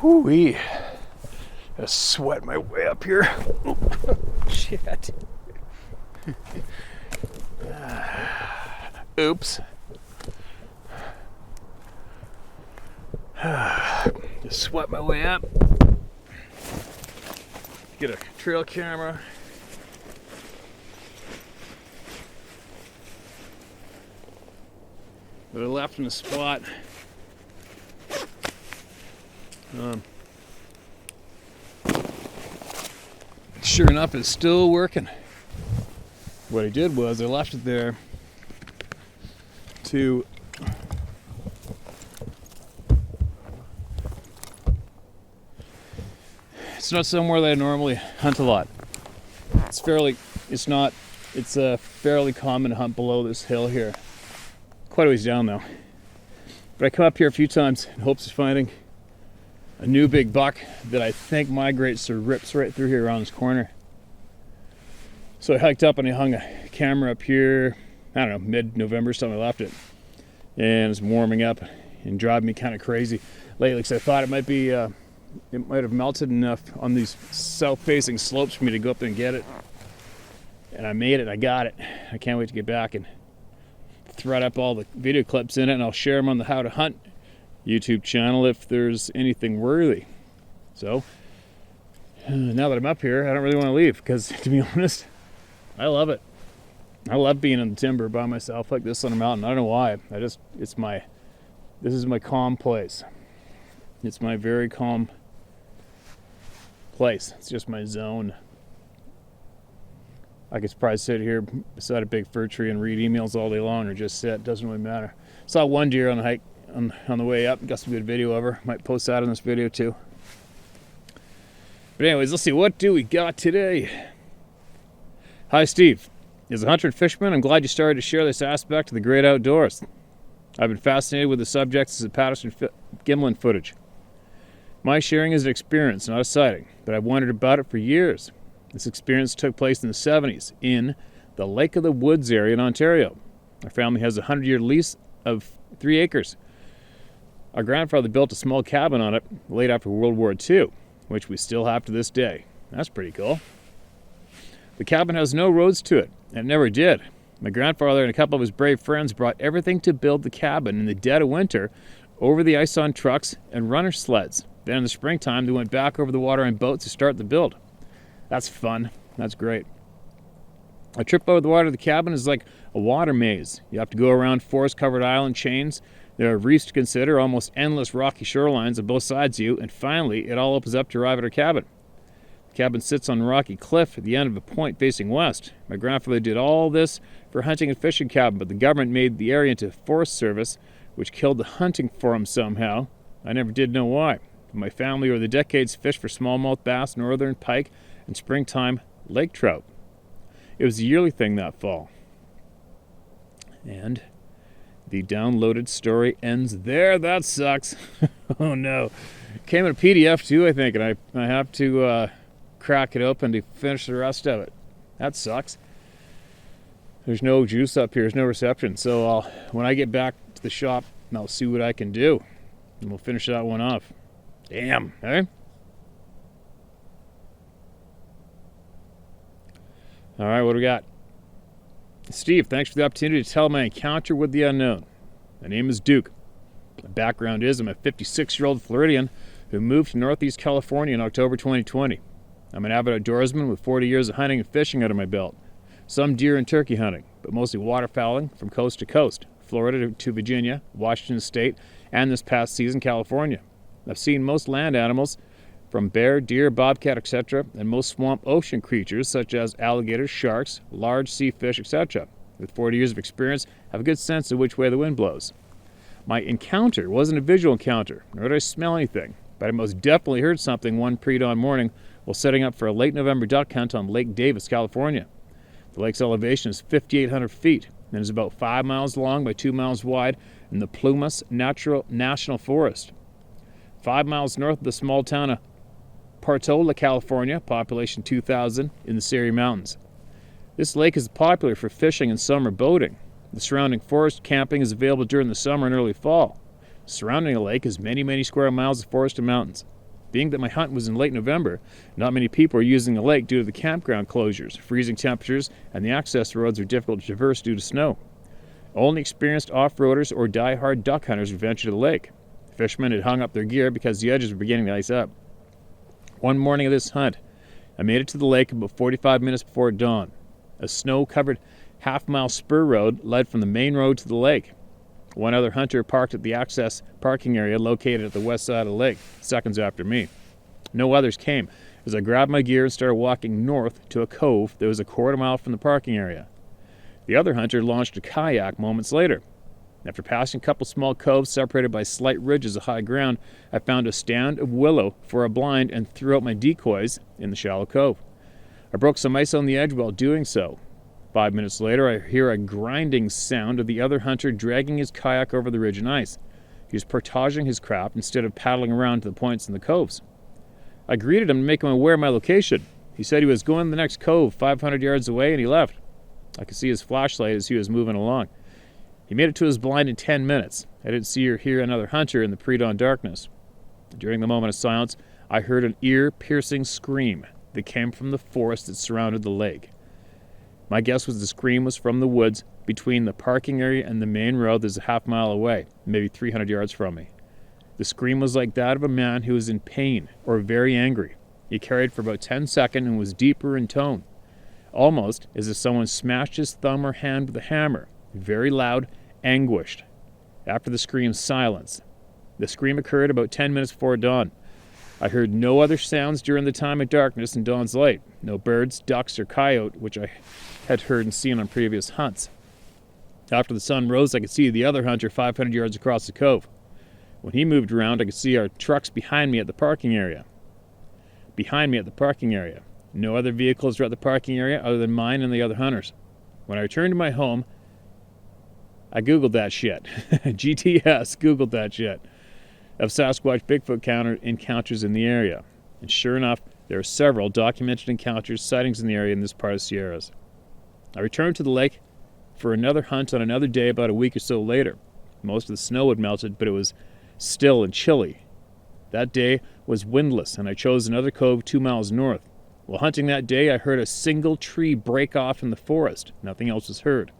Whoo-wee. Gotta sweat my way up here. Oh, shit. Oops. Just sweat my way up. Get a trail camera. That I left in the spot. Sure enough, it's still working. What I did was I left it there to it's not somewhere that I normally hunt a lot. It's a fairly common hunt below this hill here. Quite a ways down though. But I come up here a few times in hopes of finding a new big buck that I think migrates or rips right through here around this corner. So I hiked up and I hung a camera up here, I don't know, mid-November something I left it. And it's warming up and driving me kind of crazy lately because I thought it might be, it might have melted enough on these south-facing slopes for me to go up there and get it. And I made it, I got it. I can't wait to get back and thread up all the video clips in it, and I'll share them on the How to Hunt YouTube channel if there's anything worthy. So now that I'm up here, I don't really want to leave because, to be honest, I love it. I love being in the timber by myself like this on a mountain. I don't know why. This is my calm place. It's my very calm place. It's just my zone. I could probably sit here beside a big fir tree and read emails all day long, or just sit. Doesn't really matter. Saw one deer on the hike on the way up. Got some good video of her. Might post that in this video too. But anyways, let's see. What do we got today? Hi, Steve. As a hunter and fisherman, I'm glad you started to share this aspect of the great outdoors. I've been fascinated with the subjects of Patterson Gimlin footage. My sharing is an experience, not a sighting, but I've wondered about it for years. This experience took place in the 70s in the Lake of the Woods area in Ontario. Our family has a 100-year lease of 3 acres. Our grandfather built a small cabin on it late after World War II, which we still have to this day. That's pretty cool. The cabin has no roads to it, and it never did. My grandfather and a couple of his brave friends brought everything to build the cabin in the dead of winter over the ice on trucks and runner sleds. Then in the springtime, they went back over the water on boats to start the build. That's fun. That's great. A trip over the water to the cabin is like a water maze. You have to go around forest-covered island chains. There are reefs to consider, almost endless rocky shorelines on both sides of you, and finally, it all opens up to arrive at our cabin. The cabin sits on a rocky cliff at the end of a point facing west. My grandfather did all this for hunting and fishing cabin, but the government made the area into Forest Service, which killed the hunting for him somehow. I never did know why. My family over the decades fished for smallmouth bass, northern pike, and springtime lake trout. It was a yearly thing that fall. And the downloaded story ends there. That sucks. Oh no. It came in a PDF too, I think, and I have to crack it open to finish the rest of it. That sucks. There's no juice up here. There's no reception. So when I get back to the shop, I'll see what I can do. And we'll finish that one off. Damn, eh? All right, what do we got? Steve, thanks for the opportunity to tell my encounter with the unknown. My name is Duke. My background is I'm a 56-year-old Floridian who moved to Northeast California in October 2020. I'm an avid outdoorsman with 40 years of hunting and fishing under my belt. Some deer and turkey hunting, but mostly waterfowling from coast to coast, Florida to Virginia, Washington State, and this past season, California. I've seen most land animals, from bear, deer, bobcat, etc., and most swamp ocean creatures such as alligators, sharks, large sea fish, etc. With 40 years of experience, I have a good sense of which way the wind blows. My encounter wasn't a visual encounter, nor did I smell anything, but I most definitely heard something one pre-dawn morning while setting up for a late November duck hunt on Lake Davis, California. The lake's elevation is 5,800 feet and is about 5 miles long by 2 miles wide in the Plumas National Forest. 5 miles north of the small town of Portola, California, population 2,000, in the Sierra Mountains. This lake is popular for fishing and summer boating. The surrounding forest camping is available during the summer and early fall. Surrounding the lake is many, many square miles of forest and mountains. Being that my hunt was in late November, not many people are using the lake due to the campground closures, freezing temperatures, and the access roads are difficult to traverse due to snow. Only experienced off-roaders or die-hard duck hunters would venture to the lake. Fishermen had hung up their gear because the edges were beginning to ice up. One morning of this hunt, I made it to the lake about 45 minutes before dawn. A snow-covered half-mile spur road led from the main road to the lake. One other hunter parked at the access parking area located at the west side of the lake, seconds after me. No others came, as I grabbed my gear and started walking north to a cove that was a quarter mile from the parking area. The other hunter launched a kayak moments later. After passing a couple small coves separated by slight ridges of high ground, I found a stand of willow for a blind and threw out my decoys in the shallow cove. I broke some ice on the edge while doing so. 5 minutes later, I hear a grinding sound of the other hunter dragging his kayak over the ridge and ice. He was portaging his craft instead of paddling around to the points in the coves. I greeted him to make him aware of my location. He said he was going to the next cove 500 yards away and he left. I could see his flashlight as he was moving along. He made it to his blind in 10 minutes. I didn't see or hear another hunter in the pre-dawn darkness. During the moment of silence, I heard an ear-piercing scream that came from the forest that surrounded the lake. My guess was the scream was from the woods between the parking area and the main road that's a half mile away, maybe 300 yards from me. The scream was like that of a man who was in pain or very angry. It carried for about 10 seconds and was deeper in tone, almost as if someone smashed his thumb or hand with a hammer, very loud, anguished. After the scream, silence. The scream occurred about 10 minutes before dawn. I heard no other sounds during the time of darkness and dawn's light. No birds, ducks, or coyote, which I had heard and seen on previous hunts. After the sun rose, I could see the other hunter 500 yards across the cove. When he moved around, I could see our trucks behind me at the parking area. No other vehicles were at the parking area other than mine and the other hunters. When I returned to my home, I Googled that shit. GTS, Googled that shit. Of Sasquatch Bigfoot encounters in the area. And sure enough, there are several documented encounters, sightings in the area in this part of the Sierras. I returned to the lake for another hunt on another day about a week or so later. Most of the snow had melted, but it was still and chilly. That day was windless, and I chose another cove 2 miles north. While hunting that day, I heard a single tree break off in the forest. Nothing else was heard.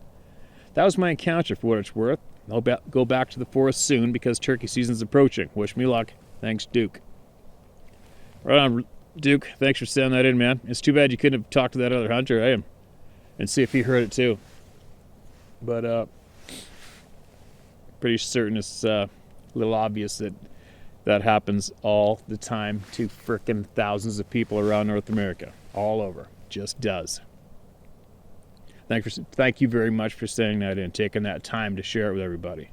That was my encounter, for what it's worth. I'll go back to the forest soon because turkey season's approaching. Wish me luck. Thanks, Duke. Right on, Duke. Thanks for sending that in, man. It's too bad you couldn't have talked to that other hunter, and see if he heard it too. But pretty certain it's a little obvious that happens all the time to frickin' thousands of people around North America. All over. Just does. Thank you very much for sending that in, taking that time to share it with everybody.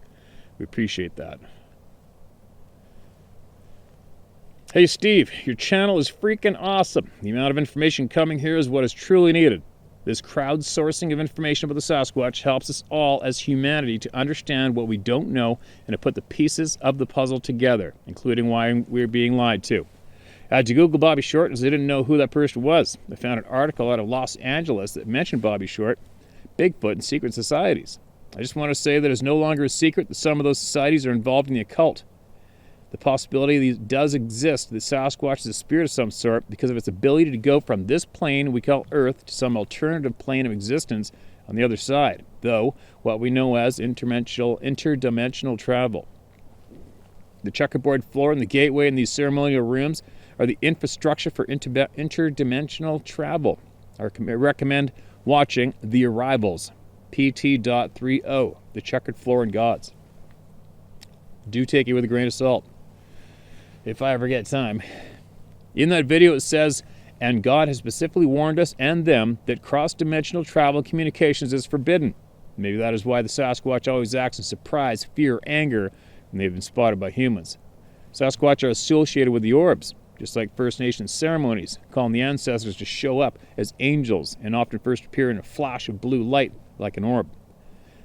We appreciate that. Hey, Steve, your channel is freaking awesome. The amount of information coming here is what is truly needed. This crowdsourcing of information about the Sasquatch helps us all as humanity to understand what we don't know and to put the pieces of the puzzle together, including why we're being lied to. I had to Google Bobby Short as I didn't know who that person was. I found an article out of Los Angeles that mentioned Bobby Short, Bigfoot, and secret societies. I just want to say that it's no longer a secret that some of those societies are involved in the occult. The possibility does exist that Sasquatch is a spirit of some sort because of its ability to go from this plane we call Earth to some alternative plane of existence on the other side, though what we know as interdimensional travel. The checkerboard floor and the gateway in these ceremonial rooms are the infrastructure for interdimensional travel. I recommend watching The Arrivals, PT.30, The Checkered Floor and Gods. Do take it with a grain of salt, if I ever get time. In that video it says, and God has specifically warned us and them that cross-dimensional travel communications is forbidden. Maybe that is why the Sasquatch always acts in surprise, fear, anger when they've been spotted by humans. Sasquatch are associated with the orbs, just like First Nations ceremonies, calling the ancestors to show up as angels and often first appear in a flash of blue light like an orb.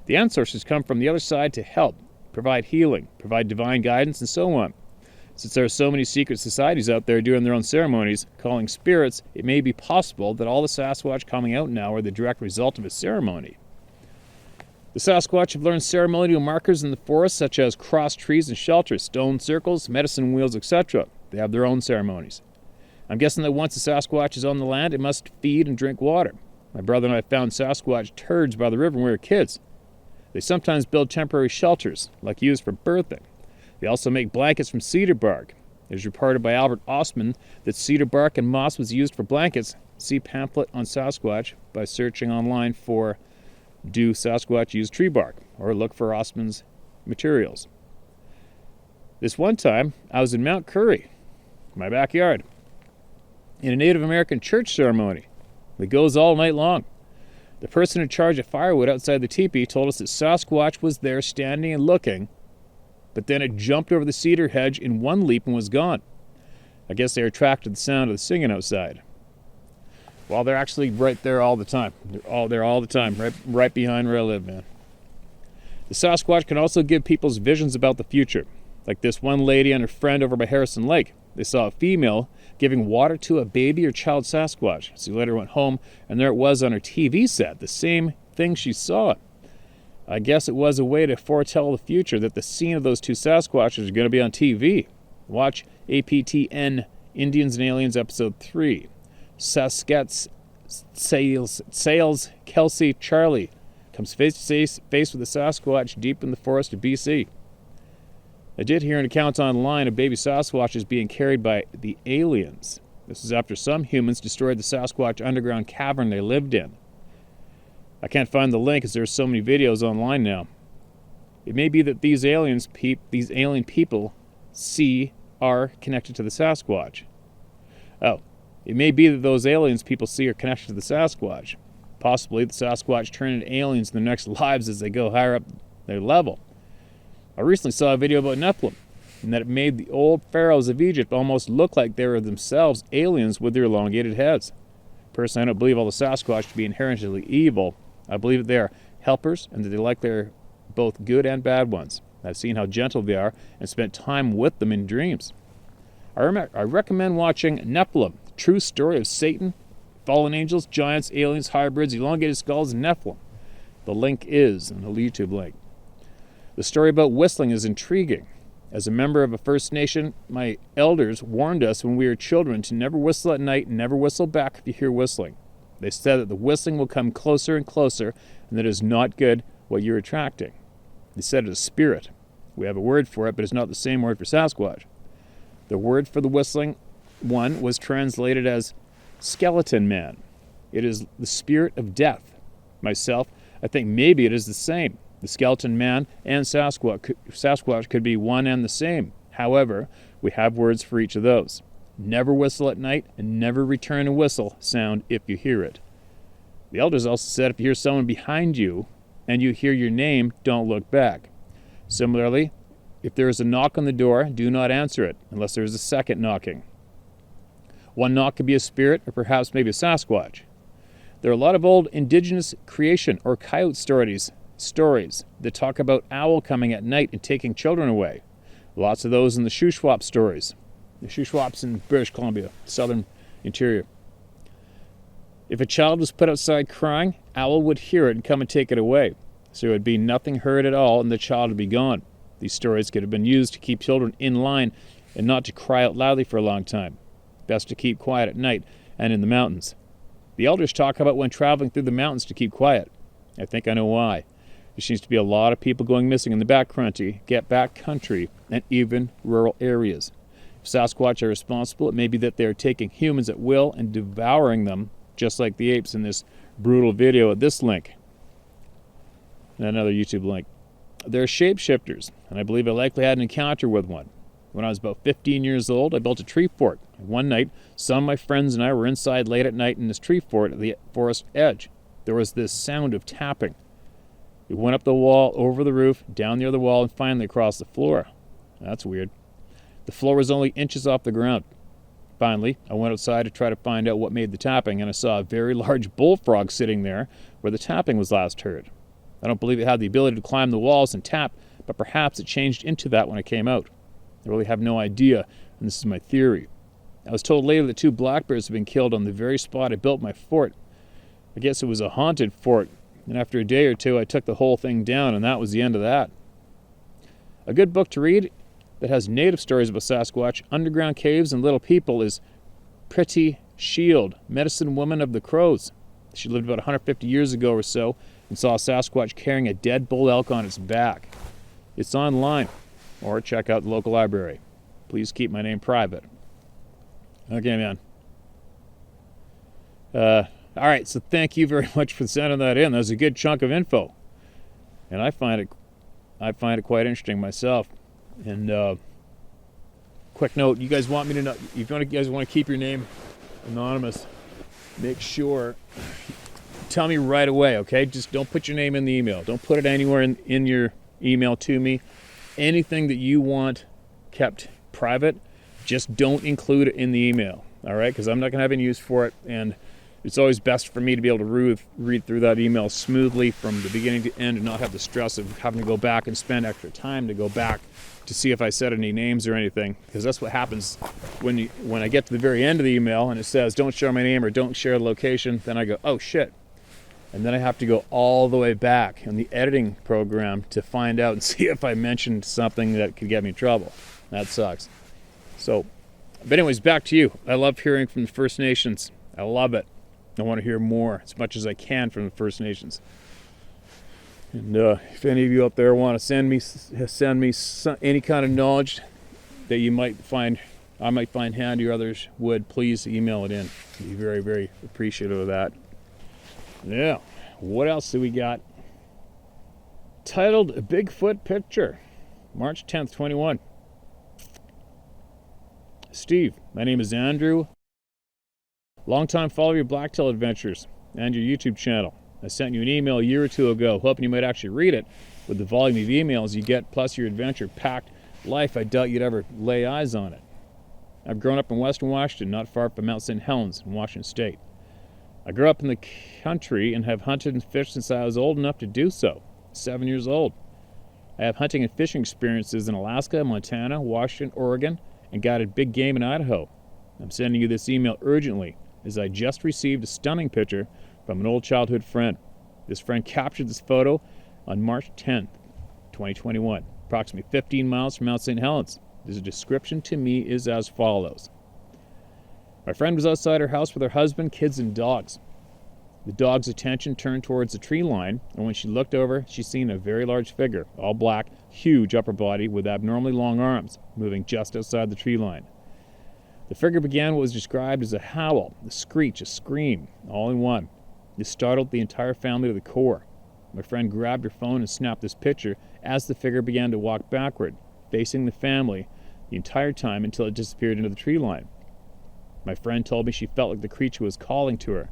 The ancestors come from the other side to help, provide healing, provide divine guidance, and so on. Since there are so many secret societies out there doing their own ceremonies, calling spirits, it may be possible that all the Sasquatch coming out now are the direct result of a ceremony. The Sasquatch have learned ceremonial markers in the forest such as cross trees and shelters, stone circles, medicine wheels, etc. They have their own ceremonies. I'm guessing that once a Sasquatch is on the land, it must feed and drink water. My brother and I found Sasquatch turds by the river when we were kids. They sometimes build temporary shelters, like used for birthing. They also make blankets from cedar bark. It is reported by Albert Ostman that cedar bark and moss was used for blankets. See pamphlet on Sasquatch by searching online for "Do Sasquatch Use Tree Bark?" or look for Ostman's materials. This one time, I was in Mount Currie, my backyard, in a Native American church ceremony that goes all night long. The person in charge of firewood outside the teepee told us that Sasquatch was there standing and looking, but then it jumped over the cedar hedge in one leap and was gone. I guess they were attracted to the sound of the singing outside. Well, they're actually right there all the time. They're there all the time, right behind where I live, man. The Sasquatch can also give people's visions about the future. Like this one lady and her friend over by Harrison Lake. They saw a female giving water to a baby or child Sasquatch. She later went home, and there it was on her TV set, the same thing she saw. I guess it was a way to foretell the future, that the scene of those two Sasquatches are going to be on TV. Watch APTN Indians and Aliens Episode 3. Sasquatch Sales Kelsey Charlie comes face to face with a Sasquatch deep in the forest of BC. I did hear an account online of baby Sasquatches being carried by the aliens. This is after some humans destroyed the Sasquatch underground cavern they lived in. I can't find the link as there are so many videos online now. It may be that these alien people are connected to the Sasquatch. Oh, it may be that those aliens people see are connected to the Sasquatch. Possibly the Sasquatch turn into aliens in their next lives as they go higher up their level. I recently saw a video about Nephilim, and that it made the old pharaohs of Egypt almost look like they were themselves aliens with their elongated heads. Personally, I don't believe all the Sasquatch to be inherently evil. I believe that they are helpers and that they're both good and bad ones. I've seen how gentle they are and spent time with them in dreams. I recommend watching Nephilim, the true story of Satan, fallen angels, giants, aliens, hybrids, elongated skulls, and Nephilim. The link is in the YouTube link. The story about whistling is intriguing. As a member of a First Nation, my elders warned us when we were children to never whistle at night and never whistle back if you hear whistling. They said that the whistling will come closer and closer, and that it is not good what you're attracting. They said it is spirit. We have a word for it, but it's not the same word for Sasquatch. The word for the whistling one was translated as skeleton man. It is the spirit of death. Myself, I think maybe it is the same. The skeleton man and Sasquatch could be one and the same. However, we have words for each of those. Never whistle at night, and never return a whistle sound if you hear it. The elders also said if you hear someone behind you and you hear your name, don't look back. Similarly, if there is a knock on the door, do not answer it unless there is a second knocking. One knock could be a spirit or perhaps maybe a Sasquatch. There are a lot of old indigenous creation or coyote stories that talk about owl coming at night and taking children away. Lots of those in the Shuswap stories. The Shuswaps in British Columbia, southern interior. If a child was put outside crying, owl would hear it and come and take it away. So it would be nothing heard at all and the child would be gone. These stories could have been used to keep children in line and not to cry out loudly for a long time. Best to keep quiet at night and in the mountains. The elders talk about when traveling through the mountains to keep quiet. I think I know why. There seems to be a lot of people going missing in the back country, and even rural areas. If Sasquatch are responsible, it may be that they are taking humans at will and devouring them, just like the apes in this brutal video at this link. And another YouTube link. They're shapeshifters, and I believe I likely had an encounter with one. When I was about 15 years old, I built a tree fort. One night, some of my friends and I were inside late at night in this tree fort at the forest edge. There was this sound of tapping. We went up the wall, over the roof, down the other wall, and finally across the floor. That's weird. The floor was only inches off the ground. Finally, I went outside to try to find out what made the tapping, and I saw a very large bullfrog sitting there where the tapping was last heard. I don't believe it had the ability to climb the walls and tap, but perhaps it changed into that when it came out. I really have no idea, and this is my theory. I was told later that 2 black bears had been killed on the very spot I built my fort. I guess it was a haunted fort, and after a day or two I took the whole thing down, and that was the end of that. A good book to read that has native stories about Sasquatch, underground caves, and little people is Pretty Shield, medicine woman of the Crows. She lived about 150 years ago or so and saw a Sasquatch carrying a dead bull elk on its back. It's online, or check out the local library. Please keep my name private. Okay, man. All right, so thank you very much for sending that in. That was a good chunk of info, and I find it quite interesting myself. And quick note: you guys want me to know? If you guys want to keep your name anonymous, make sure. Tell me right away, okay? Just don't put your name in the email. Don't put it anywhere in your email to me. Anything that you want kept private, just don't include it in the email, all right? Because I'm not going to have any use for it, and it's always best for me to be able to read through that email smoothly from the beginning to end and not have the stress of having to go back and spend extra time to go back to see if I said any names or anything, because that's what happens when I get to the very end of the email and it says don't share my name or don't share the location. Then I go, oh shit, and then I have to go all the way back in the editing program to find out and see if I mentioned something that could get me in trouble. That sucks. So, but anyways, back to you. I love hearing from the First Nations. I love it. I want to hear more as much as I can from the First Nations. And if any of you up there want to send me any kind of knowledge that you might find, I might find handy or others would, please email it in. I'd be very, very appreciative of that. Yeah, what else do we got? Titled A Bigfoot Picture, March 10th, 21. Steve, my name is Andrew. Longtime follower of your blacktail adventures and your YouTube channel. I sent you an email a year or two ago, hoping you might actually read it. With the volume of emails you get, plus your adventure-packed life, I doubt you'd ever lay eyes on it. I've grown up in Western Washington, not far from Mount St. Helens in Washington State. I grew up in the country and have hunted and fished since I was old enough to do so, 7 years old. I have hunting and fishing experiences in Alaska, Montana, Washington, Oregon, and guided big game in Idaho. I'm sending you this email urgently, as I just received a stunning picture from an old childhood friend. This friend captured this photo on March 10th, 2021, approximately 15 miles from Mount St. Helens. This description to me is as follows. My friend was outside her house with her husband, kids, and dogs. The dog's attention turned towards the tree line, and when she looked over, she seen a very large figure, all black, huge upper body with abnormally long arms, moving just outside the tree line. The figure began what was described as a howl, a screech, a scream, all in one. This startled the entire family to the core. My friend grabbed her phone and snapped this picture as the figure began to walk backward, facing the family the entire time until it disappeared into the tree line. My friend told me she felt like the creature was calling to her.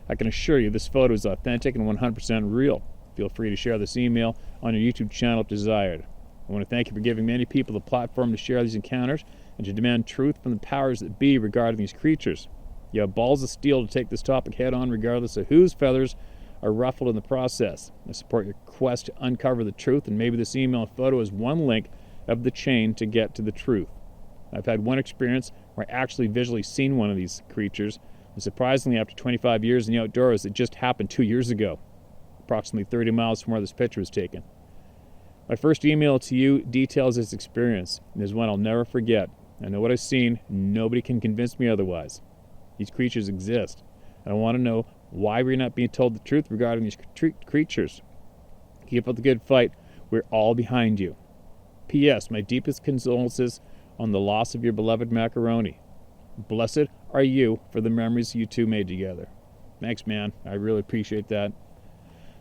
I can assure you this photo is authentic and 100% real. Feel free to share this email on your YouTube channel if desired. I want to thank you for giving many people the platform to share these encounters and to demand truth from the powers that be regarding these creatures. You have balls of steel to take this topic head on regardless of whose feathers are ruffled in the process. I support your quest to uncover the truth, and maybe this email and photo is one link of the chain to get to the truth. I've had one experience where I actually visually seen one of these creatures, and surprisingly after 25 years in the outdoors, it just happened 2 years ago, approximately 30 miles from where this picture was taken. My first email to you details this experience, and is one I'll never forget. I know what I've seen, nobody can convince me otherwise. These creatures exist, and I want to know why we're not being told the truth regarding these creatures. Keep up the good fight. We're all behind you. P.S. My deepest condolences on the loss of your beloved macaroni. Blessed are you for the memories you two made together. Thanks, man. I really appreciate that.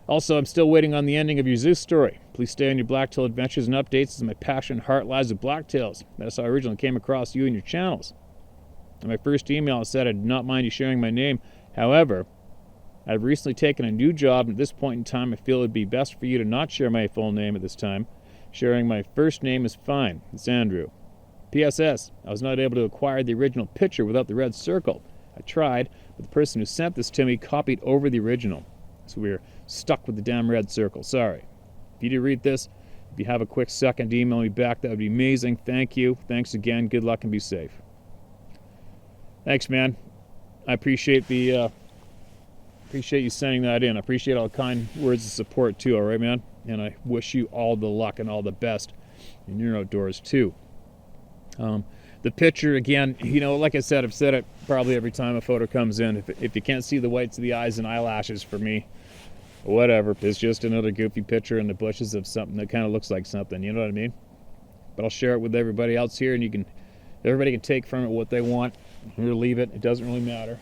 Also, I'm still waiting on the ending of your Zeus story. Please stay on your blacktail adventures and updates, as my passion and heart lies with blacktails. That's how I originally came across you and your channels. In my first email, I said I did not mind you sharing my name. However, I've recently taken a new job, and at this point in time, I feel it would be best for you to not share my full name at this time. Sharing my first name is fine. It's Andrew. PSS, I was not able to acquire the original picture without the red circle. I tried, but the person who sent this to me copied over the original. So we are stuck with the damn red circle. Sorry. If you do read this, if you have a quick second to email me back, that would be amazing. Thank you. Thanks again. Good luck and be safe. Thanks, man. I appreciate you sending that in. I appreciate all the kind words of support too, all right, man? And I wish you all the luck and all the best in your outdoors too. The picture, again, like I said, I've said it probably every time a photo comes in. If you can't see the whites of the eyes and eyelashes, for me, whatever. It's just another goofy picture in the bushes of something that kind of looks like something. You know what I mean? But I'll share it with everybody else here, and everybody can take from it what they want or leave it. It doesn't really matter.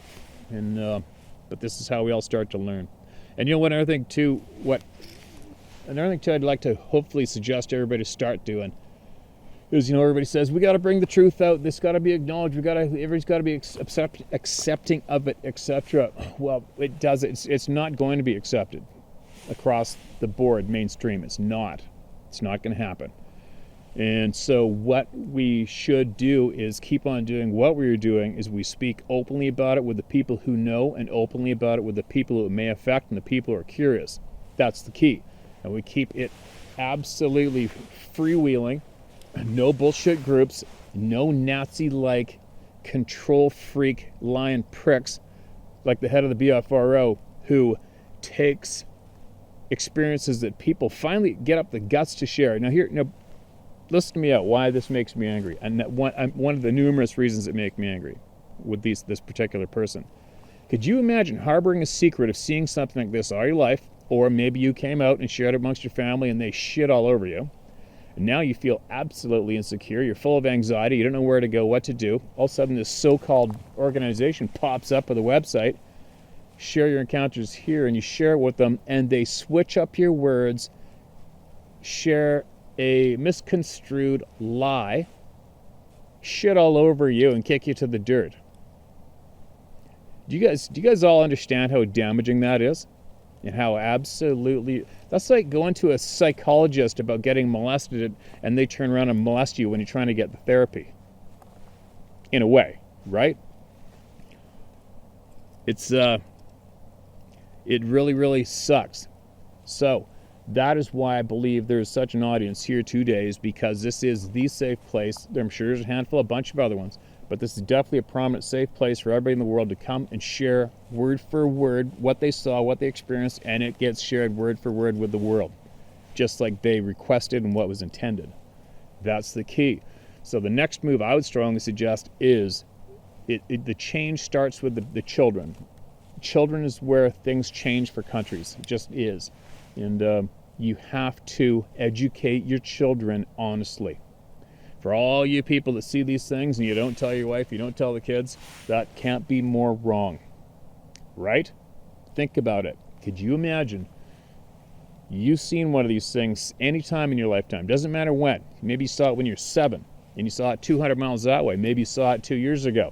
And but this is how we all start to learn. And another thing too, I'd like to hopefully suggest everybody to start doing is, everybody says we got to bring the truth out. This got to be acknowledged. Everybody's got to be accepting of it, etc. Well, it does. It's not going to be accepted across the board, mainstream. It's not. It's not going to happen. And so what we should do is keep on doing what we're doing. Is we speak openly about it with the people who know, and openly about it with the people who it may affect, and the people who are curious. That's the key. And we keep it absolutely freewheeling. No bullshit groups, no Nazi-like control freak lying pricks like the head of the BFRO, who takes experiences that people finally get up the guts to share. Now listen to me out why this makes me angry. And one of the numerous reasons it makes me angry with this particular person. Could you imagine harboring a secret of seeing something like this all your life, or maybe you came out and shared it amongst your family and they shit all over you? And now you feel absolutely insecure. You're full of anxiety. You don't know where to go, what to do. All of a sudden, this so-called organization pops up with a website. Share your encounters here, and you share it with them, and they switch up your words, share a misconstrued lie, shit all over you, and kick you to the dirt. Do you guys all understand how damaging that is? And how absolutely... That's like going to a psychologist about getting molested, and they turn around and molest you when you're trying to get the therapy. In a way, right? It really, really sucks. So, that is why I believe there's such an audience here 2 days, because this is the safe place. I'm sure there's a bunch of other ones, but this is definitely a prominent, safe place for everybody in the world to come and share word for word what they saw, what they experienced, and it gets shared word for word with the world, just like they requested and what was intended. That's the key. So the next move I would strongly suggest is the change starts with the children. Children is where things change for countries. It just is. And you have to educate your children honestly. For all you people that see these things and you don't tell your wife, you don't tell the kids, that can't be more wrong. Right? Think about it. Could you imagine you've seen one of these things anytime in your lifetime? Doesn't matter when. Maybe you saw it when you're 7 and you saw it 200 miles that way. Maybe you saw it 2 years ago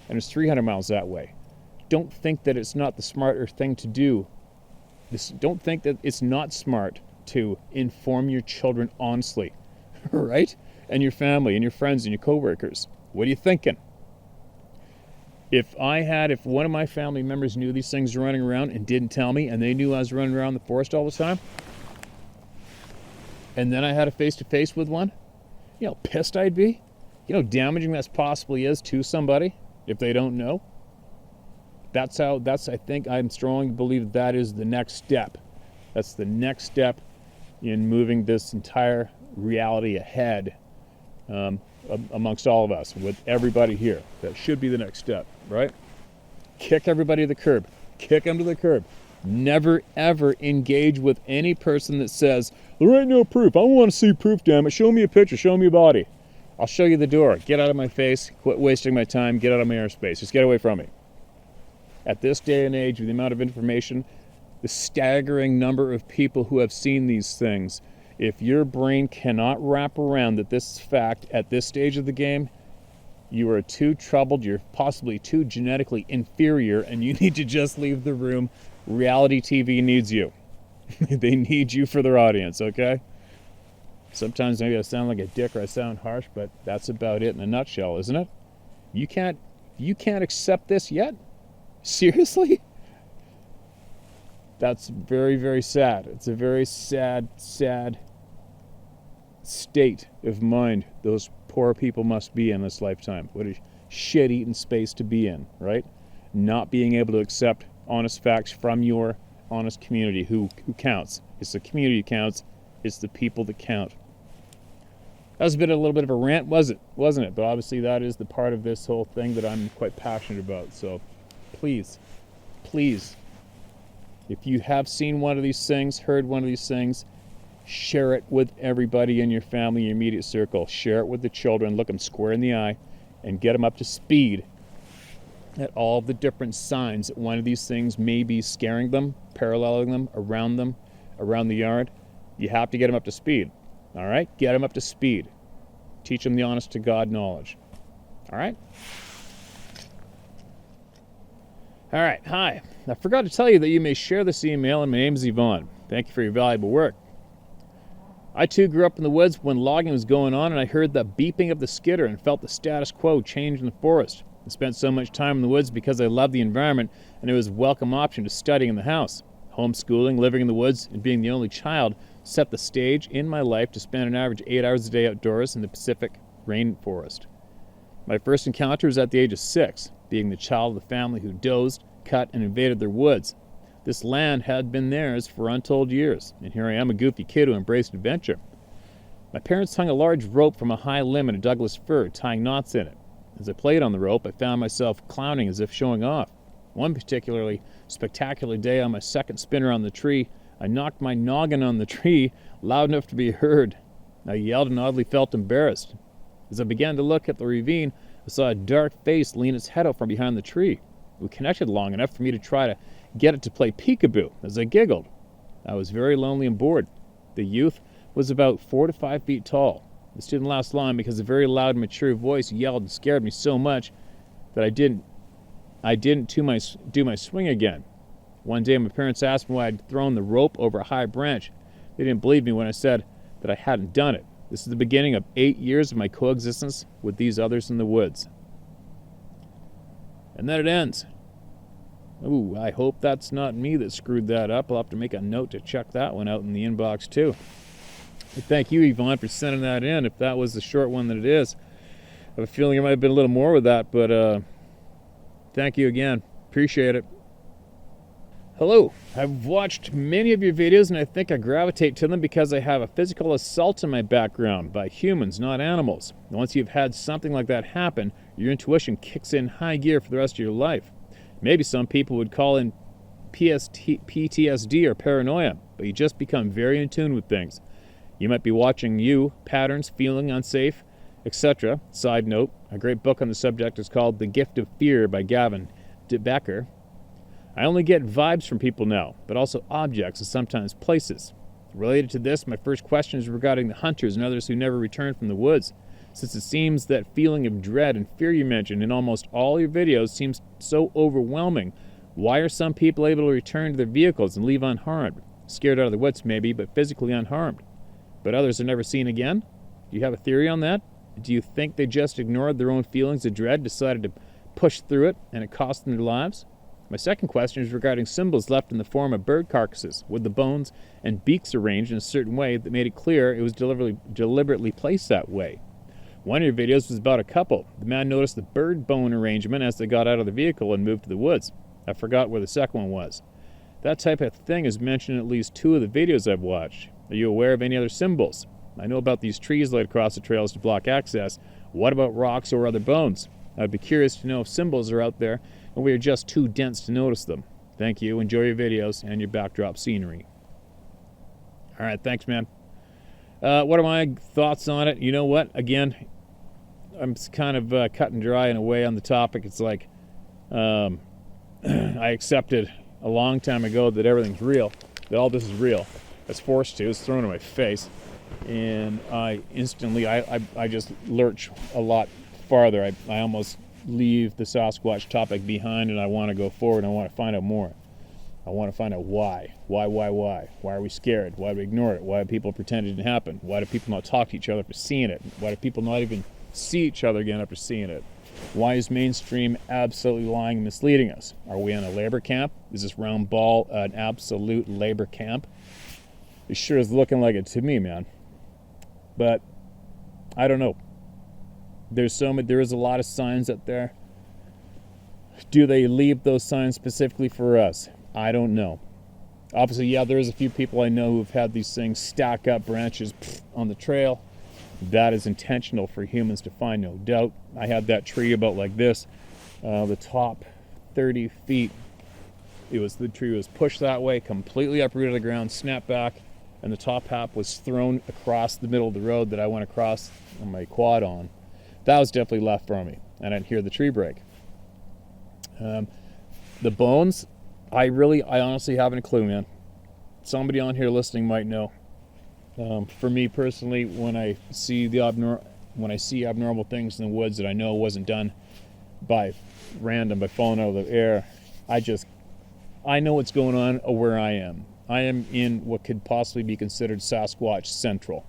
and it's 300 miles that way. Don't think that it's not the smarter thing to do. Don't think that it's not smart to inform your children honestly. Right? And your family and your friends and your coworkers. What are you thinking? If one of my family members knew these things were running around and didn't tell me, and they knew I was running around the forest all the time, and then I had a face-to-face with one, pissed I'd be. Damaging that possibly is to somebody if they don't know. I think I'm strongly believe that is the next step. That's the next step in moving this entire reality ahead. Amongst all of us, with everybody here. That should be the next step, right? Kick everybody to the curb. Kick them to the curb. Never, ever engage with any person that says, there ain't no proof. I want to see proof, damn it. Show me a picture. Show me a body. I'll show you the door. Get out of my face. Quit wasting my time. Get out of my airspace. Just get away from me. At this day and age, with the amount of information, the staggering number of people who have seen these things, if your brain cannot wrap around that this is fact at this stage of the game, you are too troubled, you're possibly too genetically inferior, and you need to just leave the room. Reality TV needs you. They need you for their audience, okay? Sometimes maybe I sound like a dick or I sound harsh, but that's about it in a nutshell, isn't it? You can't accept this yet? Seriously? That's very, very sad. It's a very sad, sad state of mind those poor people must be in this lifetime. What a shit-eaten space to be in, right? Not being able to accept honest facts from your honest community who counts. It's the community that counts. It's the people that count. That was a little bit of a rant, wasn't it? But obviously that is the part of this whole thing that I'm quite passionate about. So please, if you have seen one of these things, heard one of these things, share it with everybody in your family, your immediate circle. Share it with the children. Look them square in the eye and get them up to speed at all the different signs that one of these things may be scaring them, paralleling them, around the yard. You have to get them up to speed. All right? Get them up to speed. Teach them the honest to God knowledge. All right? All right. Hi. I forgot to tell you that you may share this email, and my name is Yvonne. Thank you for your valuable work. I too grew up in the woods when logging was going on, and I heard the beeping of the skidder and felt the status quo change in the forest. I spent so much time in the woods because I loved the environment, and it was a welcome option to studying in the house. Homeschooling, living in the woods, and being the only child set the stage in my life to spend an average 8 hours a day outdoors in the Pacific rainforest. My first encounter was at the age of 6, being the child of the family who dozed, cut, and invaded their woods. This land had been theirs for untold years, and here I am, a goofy kid who embraced adventure. My parents hung a large rope from a high limb in a Douglas fir, tying knots in it. As I played on the rope, I found myself clowning as if showing off. One particularly spectacular day, on my second spin around the tree, I knocked my noggin on the tree loud enough to be heard. I yelled and oddly felt embarrassed. As I began to look at the ravine, I saw a dark face lean its head out from behind the tree. We connected long enough for me to try to get it to play peekaboo as I giggled. I was very lonely and bored. The youth was about 4 to 5 feet tall. This didn't last long because a very loud, mature voice yelled and scared me so much that I didn't do my swing again. One day my parents asked me why I'd thrown the rope over a high branch. They didn't believe me when I said that I hadn't done it. This is the beginning of 8 years of my coexistence with these others in the woods. And then it ends. Ooh, I hope that's not me that screwed that up. I'll have to make a note to check that one out in the inbox too. Thank you, Yvonne, for sending that in, if that was the short one that it is. I have a feeling there might have been a little more with that, but thank you again. Appreciate it. Hello. I've watched many of your videos, and I think I gravitate to them because I have a physical assault in my background by humans, not animals. And once you've had something like that happen, your intuition kicks in high gear for the rest of your life. Maybe some people would call in PTSD or paranoia, but you just become very in tune with things. You might be watching patterns, feeling unsafe, etc. Side note, a great book on the subject is called The Gift of Fear by Gavin de Becker. I only get vibes from people now, but also objects and sometimes places. Related to this, my first question is regarding the hunters and others who never return from the woods. Since it seems that feeling of dread and fear you mentioned in almost all your videos seems so overwhelming, why are some people able to return to their vehicles and leave unharmed? Scared out of the woods maybe, but physically unharmed. But others are never seen again? Do you have a theory on that? Do you think they just ignored their own feelings of dread, decided to push through it, and it cost them their lives? My second question is regarding symbols left in the form of bird carcasses, with the bones and beaks arranged in a certain way that made it clear it was deliberately placed that way. One of your videos was about a couple. The man noticed the bird bone arrangement as they got out of the vehicle and moved to the woods. I forgot where the second one was. That type of thing is mentioned in at least 2 of the videos I've watched. Are you aware of any other symbols? I know about these trees laid across the trails to block access. What about rocks or other bones? I'd be curious to know if symbols are out there and we are just too dense to notice them. Thank you. Enjoy your videos and your backdrop scenery. All right, thanks, man. What are my thoughts on it? You know what? Again, I'm kind of cut and dry in a way on the topic. It's like I accepted a long time ago that everything's real, that all this is real. I was forced to. It's thrown in my face. And I instantly, I just lurch a lot farther. I almost leave the Sasquatch topic behind, and I want to go forward, and I want to find out more. I want to find out why. Why? Why are we scared? Why do we ignore it? Why do people pretend it didn't happen? Why do people not talk to each other after seeing it? Why do people not even see each other again after seeing it? Why is mainstream absolutely lying and misleading us? Are we in a labor camp? Is this round ball an absolute labor camp? It sure is looking like it to me, man. But I don't know. There is a lot of signs out there. Do they leave those signs specifically for us? I don't know. Obviously, yeah, there's a few people I know who've had these things stack up branches on the trail, That is intentional for humans to find, no doubt. I had that tree about like this. The top 30 feet, the tree was pushed that way, completely uprooted the ground, snapped back, and the top half was thrown across the middle of the road that I went across on my quad on. That was definitely left from me, and I didn't hear the tree break. The bones, I honestly haven't a clue, man. Somebody on here listening might know. For me personally, when I see abnormal things in the woods that I know wasn't done by falling out of the air, I know what's going on where I am. I am in what could possibly be considered Sasquatch Central.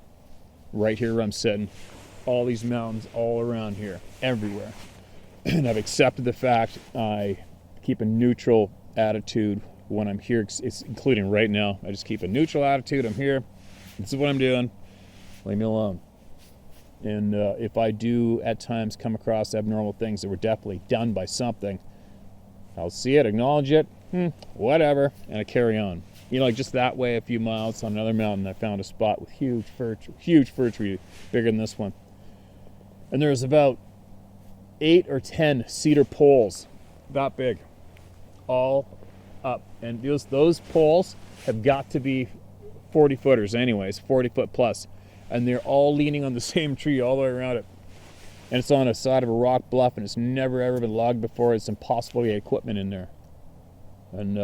Right here where I'm sitting. All these mountains all around here, everywhere. And I've accepted the fact I keep a neutral attitude when I'm here, including right now. I just keep a neutral attitude. I'm here. This is what I'm doing. Leave me alone. And if I do at times come across abnormal things that were definitely done by something, I'll see it, acknowledge it, whatever, and I carry on. You know, like just that way, a few miles on another mountain, I found a spot with huge fir tree, bigger than this one. And there's about 8 or 10 cedar poles, that big, all up. And those poles have got to be 40 footers anyways, 40 foot plus. And they're all leaning on the same tree all the way around it. And it's on the side of a rock bluff, and it's never ever been logged before. It's impossible to get equipment in there. And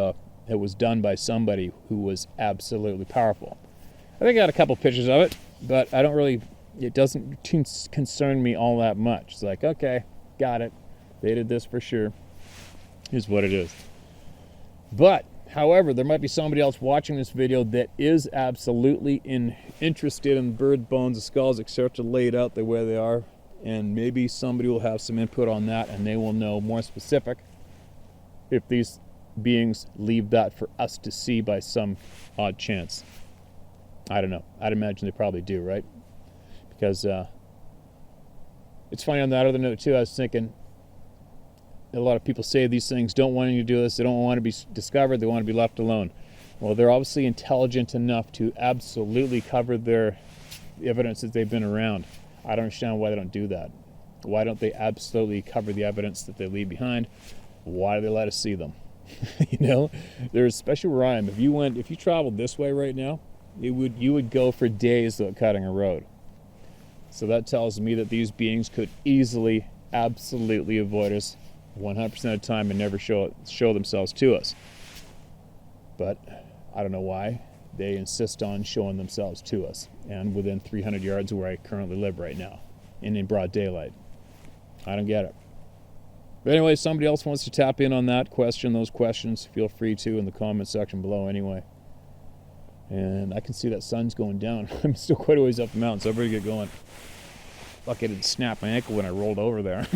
it was done by somebody who was absolutely powerful. I think I got a couple pictures of it, but it doesn't concern me all that much. It's like, okay, got it. They did this for sure. Here's what it is. But, however, there might be somebody else watching this video that is absolutely interested in bird bones, the skulls, etc., laid out the way they are. And maybe somebody will have some input on that, and they will know more specific if these beings leave that for us to see by some odd chance. I don't know. I'd imagine they probably do, right? Because it's funny on that other note too. I was thinking, a lot of people say these things don't want you to do this. They don't want to be discovered. They want to be left alone. Well, they're obviously intelligent enough to absolutely cover their evidence that they've been around. I don't understand why they don't do that. Why don't they absolutely cover the evidence that they leave behind? Why do they let us see them? You know, there's especially where I am. If you traveled this way right now, you would go for days without cutting a road. So that tells me that these beings could easily, absolutely avoid us 100% of the time and never show themselves to us. But I don't know why they insist on showing themselves to us, and within 300 yards of where I currently live right now, and in broad daylight. I don't get it. But anyway, somebody else wants to tap in on that question, those questions, feel free to in the comment section below anyway. And I can see that sun's going down. I'm still quite a ways up the mountain, so I better get going. Fuck, I didn't snap my ankle when I rolled over there.